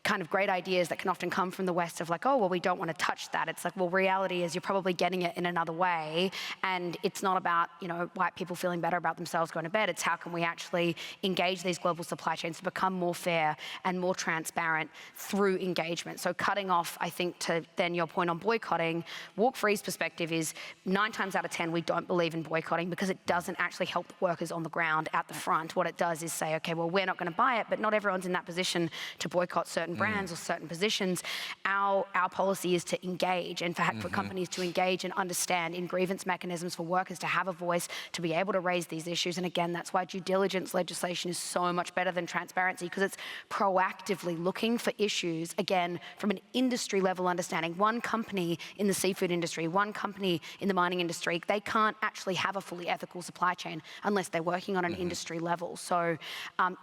[SPEAKER 2] kind of great ideas that can often come from the West of like, oh, well, we don't want to touch that. It's like, well, reality is you're probably getting it in another way. And it's not about, you know, white people feeling better about themselves going to bed. It's how can we actually engage these global supply chains to become more fair and more transparent through engagement. So cutting off, I think, to then your point on boycotting, Walk Free's perspective is 9 times out of 10, we don't believe in boycotting because it doesn't actually help the workers on the ground at the front. What it does is say, okay, well, we're not going to buy it, but not everyone's in that position to boycott certain brands or certain positions. Our policy is to engage, and for companies to engage and understand in grievance mechanisms for workers to have a voice, to be able to raise these issues. And again, that's why due diligence legislation is so much better than transparency, because it's proactively looking for issues, again, from an industry level understanding. One company in the seafood industry, one company in the mining industry, they can't actually have a fully ethical supply chain unless they're working on an industry level. So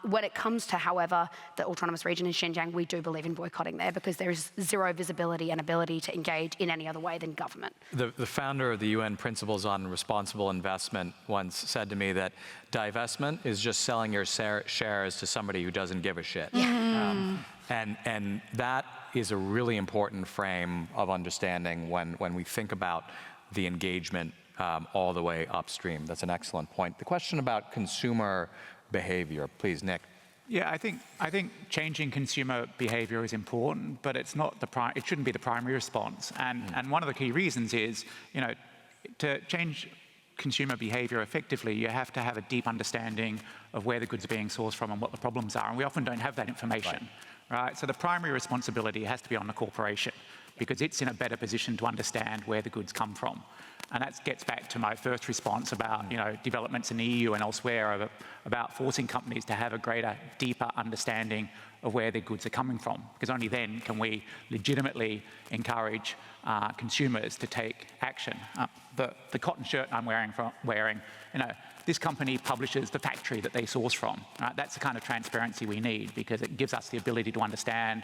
[SPEAKER 2] when it comes to, however, the autonomous region in Xinjiang, we do believe in boycotting there because there is zero visibility and ability to engage in any other way than government.
[SPEAKER 1] The founder of the UN Principles on Responsible Investment once said to me that divestment is just selling your shares to somebody who doesn't give a shit. And that is a really important frame of understanding when we think about the engagement all the way upstream. That's an excellent point. The question about consumer behavior, please, Nick.
[SPEAKER 4] Yeah, I think changing consumer behavior is important, but it's not it shouldn't be the primary response. And one of the key reasons is, you know, to change consumer behavior effectively, you have to have a deep understanding of where the goods are being sourced from and what the problems are. And we often don't have that information, right? So the primary responsibility has to be on the corporation because it's in a better position to understand where the goods come from. And that gets back to my first response about developments in the EU and elsewhere about forcing companies to have a greater, deeper understanding of where their goods are coming from, because only then can we legitimately encourage consumers to take action. The cotton shirt I'm wearing, this company publishes the factory that they source from. Right? That's the kind of transparency we need because it gives us the ability to understand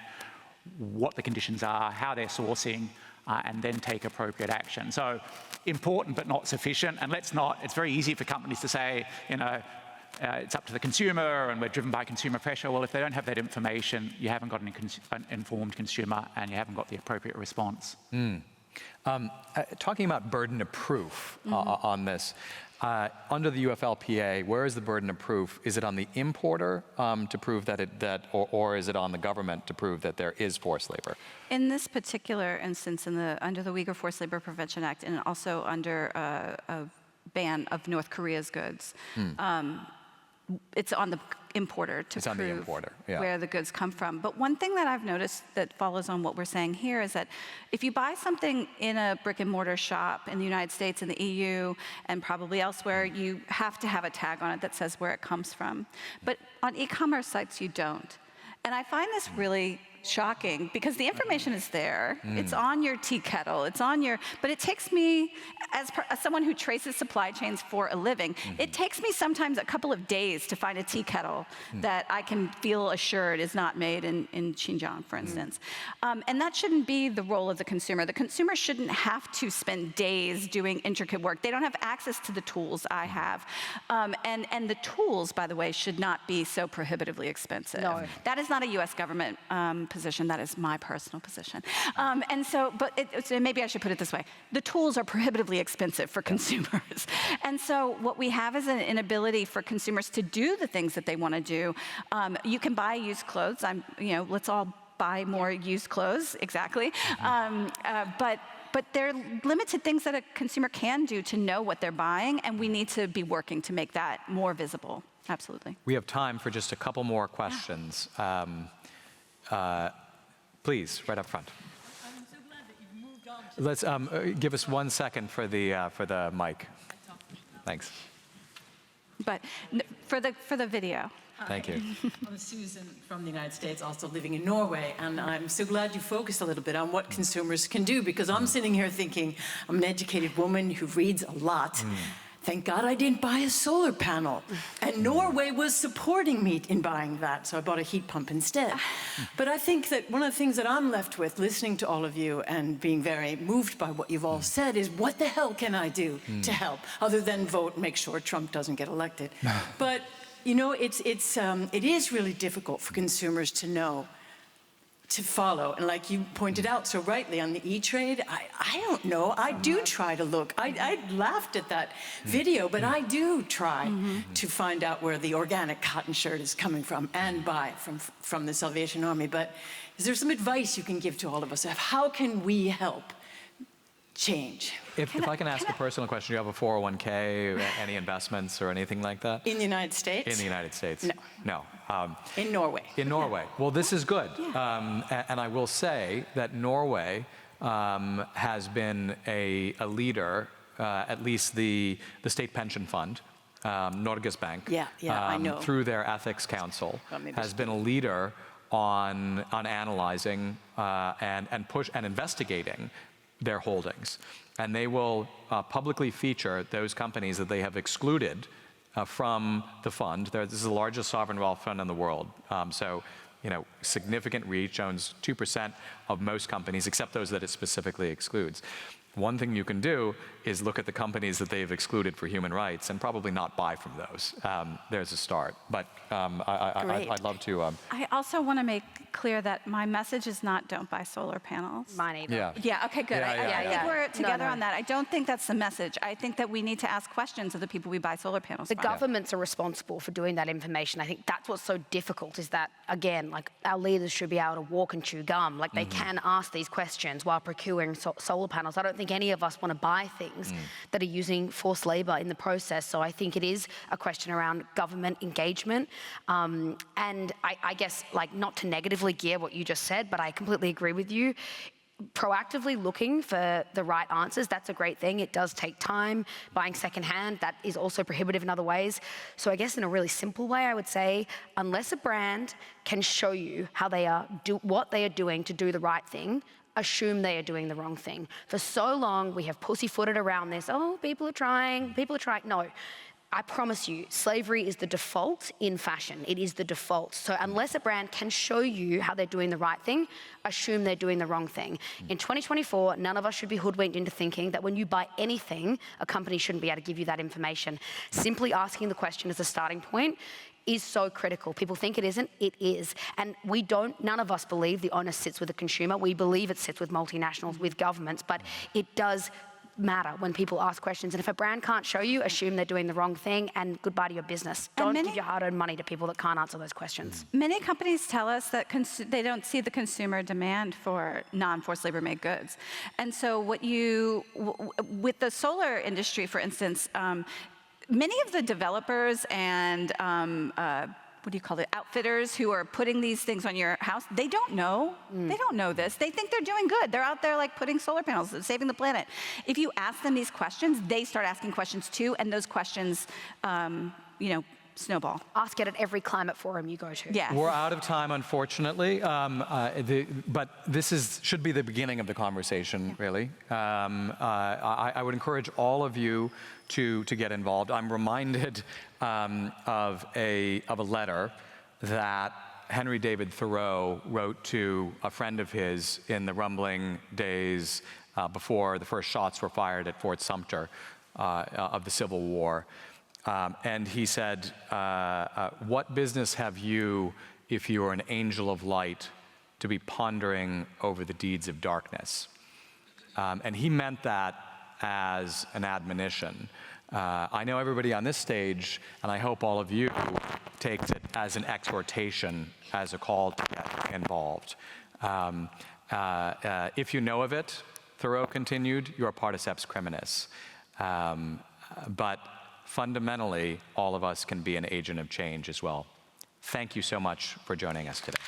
[SPEAKER 4] what the conditions are, how they're sourcing, and then take appropriate action. So important but not sufficient. And it's very easy for companies to say, it's up to the consumer and we're driven by consumer pressure. Well, if they don't have that information, you haven't got an informed consumer and you haven't got the appropriate response.
[SPEAKER 1] Talking about burden of proof on this, under the UFLPA, where is the burden of proof? Is it on the importer to prove or is it on the government to prove that there is forced labor?
[SPEAKER 3] In this particular instance, under the Uyghur Forced Labor Prevention Act, and also under a ban of North Korea's goods, it's on the importer to prove where the goods come from. But one thing that I've noticed that follows on what we're saying here is that if you buy something in a brick and mortar shop in the United States, in the EU, and probably elsewhere, you have to have a tag on it that says where it comes from. But on e-commerce sites, you don't. And I find this really shocking because the information is there. It's on your tea kettle. But it takes me, as someone who traces supply chains for a living, it takes me sometimes a couple of days to find a tea kettle that I can feel assured is not made in Xinjiang, for instance. And that shouldn't be the role of the consumer. The consumer shouldn't have to spend days doing intricate work. They don't have access to the tools I have. And the tools, by the way, should not be so prohibitively expensive. No. That is not a US government position. That is my personal position. Maybe I should put it this way. The tools are prohibitively expensive for consumers. And so what we have is an inability for consumers to do the things that they want to do. You can buy used clothes. Let's all buy more used clothes, exactly. But there are limited things that a consumer can do to know what they're buying, and we need to be working to make that more visible. Absolutely.
[SPEAKER 1] We have time for just a couple more questions. Please, right up front.
[SPEAKER 9] I'm so glad that you've moved on to
[SPEAKER 1] Let's give us 1 second for the mic. Thanks.
[SPEAKER 3] But for the video.
[SPEAKER 1] Thank you.
[SPEAKER 9] I'm Susan from the United States, also living in Norway, and I'm so glad you focused a little bit on what consumers can do, because I'm sitting here thinking, I'm an educated woman who reads a lot. Thank God I didn't buy a solar panel. And Norway was supporting me in buying that, so I bought a heat pump instead. But I think that one of the things that I'm left with, listening to all of you and being very moved by what you've all said, is what the hell can I do to help, other than vote and make sure Trump doesn't get elected? But, it is really difficult for consumers to know, to follow. And like you pointed out so rightly on the E-Trade, I don't know. I do try to look. I laughed at that video, but I do try to find out where the organic cotton shirt is coming from and buy from the Salvation Army. But is there some advice you can give to all of us of how can we help change?
[SPEAKER 1] If I can ask a personal question, do you have a 401k, any investments or anything like that?
[SPEAKER 3] In the United States?
[SPEAKER 1] In the United States?
[SPEAKER 3] No.
[SPEAKER 1] No.
[SPEAKER 3] In Norway.
[SPEAKER 1] In Norway. Well, this is good. And I will say that Norway has been a leader, at least the state pension fund, Norges Bank,
[SPEAKER 3] I know.
[SPEAKER 1] through their ethics council, has been a leader on analyzing and investigating their holdings. And they will publicly feature those companies that they have excluded from the fund. This is the largest sovereign wealth fund in the world. Significant reach, owns 2% of most companies, except those that it specifically excludes. One thing you can do is look at the companies that they've excluded for human rights and probably not buy from those. There's a start. But I'd love to...
[SPEAKER 3] I also want to make clear that my message is not don't buy solar panels.
[SPEAKER 2] Mine either.
[SPEAKER 3] Yeah, okay, good. I think we're together on that. I don't think that's the message. I think that we need to ask questions of the people we buy solar panels from.
[SPEAKER 2] The governments are responsible for doing that information. I think that's what's so difficult is that, again, like our leaders should be able to walk and chew gum. Like they can ask these questions while procuring solar panels. I don't think think any of us want to buy things that are using forced labor in the process. So I think it is a question around government engagement. And I guess, like, not to negatively gear what you just said, but I completely agree with you. Proactively looking for the right answers, that's a great thing. It does take time. Buying secondhand, that is also prohibitive in other ways. So I guess in a really simple way, I would say, unless a brand can show you how they are what they are doing to do the right thing, assume they are doing the wrong thing. For so long, we have pussyfooted around this. Oh, people are trying. No. I promise you, slavery is the default in fashion. It is the default. So unless a brand can show you how they're doing the right thing, assume they're doing the wrong thing. In 2024, none of us should be hoodwinked into thinking that when you buy anything, a company shouldn't be able to give you that information. Simply asking the question as a starting point is so critical. People think it isn't, it is. And none of us believe the onus sits with the consumer. We believe it sits with multinationals, with governments, but it does matter when people ask questions. And if a brand can't show you, assume they're doing the wrong thing, and goodbye to your business. Don't give your hard-earned money to people that can't answer those questions.
[SPEAKER 3] Many companies tell us that they don't see the consumer demand for non-forced labor-made goods. And so with the solar industry, for instance, many of the developers and outfitters who are putting these things on your house, they don't know. They don't know this. They think they're doing good. They're out there like putting solar panels, saving the planet. If you ask them these questions, they start asking questions too, and those questions, snowball.
[SPEAKER 2] Ask it at every climate forum you go to.
[SPEAKER 3] Yes.
[SPEAKER 1] We're out of time, unfortunately, but this should be the beginning of the conversation, really. I would encourage all of you to get involved. I'm reminded of a letter that Henry David Thoreau wrote to a friend of his in the rumbling days before the first shots were fired at Fort Sumter of the Civil War. And he said, what business have you, if you are an angel of light, to be pondering over the deeds of darkness? And he meant that as an admonition. I know everybody on this stage, and I hope all of you, takes it as an exhortation, as a call to get involved. If you know of it, Thoreau continued, you are particeps criminis. But fundamentally, all of us can be an agent of change as well. Thank you so much for joining us today.